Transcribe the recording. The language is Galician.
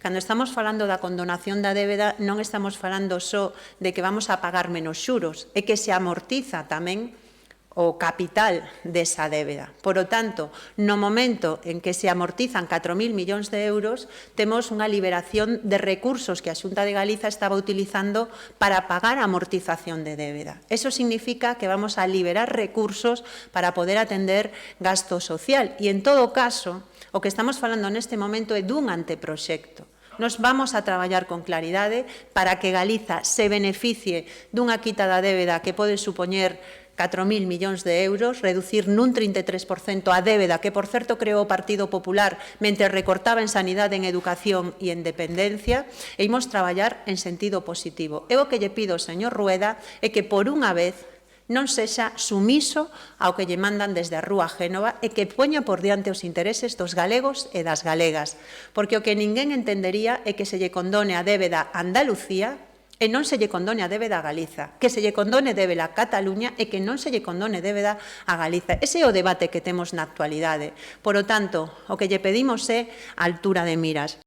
Cando estamos falando da condonación da débeda, non estamos falando só de que vamos a pagar menos xuros, é que se amortiza tamén o capital desa débeda. Por lo tanto, no momento en que se amortizan 4.000 millóns de euros, temos unha liberación de recursos que a Xunta de Galiza estaba utilizando para pagar a amortización de débeda. Eso significa que vamos a liberar recursos para poder atender gasto social. E, en todo caso, o que estamos falando neste momento é dun anteproxecto. Nos vamos a traballar con claridade para que Galiza se beneficie dunha quita da débeda que pode supoñer 4.000 millóns de euros, reducir nun 33% a débeda que, por certo, creou o Partido Popular mentre recortaba en sanidade, en educación e en dependencia, e imos traballar en sentido positivo. Eu o que lle pido, señor Rueda, é que por unha vez non sexa sumiso ao que lle mandan desde a Rúa Génova e que poña por diante os intereses dos galegos e das galegas, porque o que ninguén entendería é que se lle condone a débeda a Andalucía e non se lle condone a débeda a Galiza, que se lle condone débeda a Cataluña e que non se lle condone débeda a Galiza. Ese é o debate que temos na actualidade. Por lo tanto, o que lle pedimos é a altura de miras.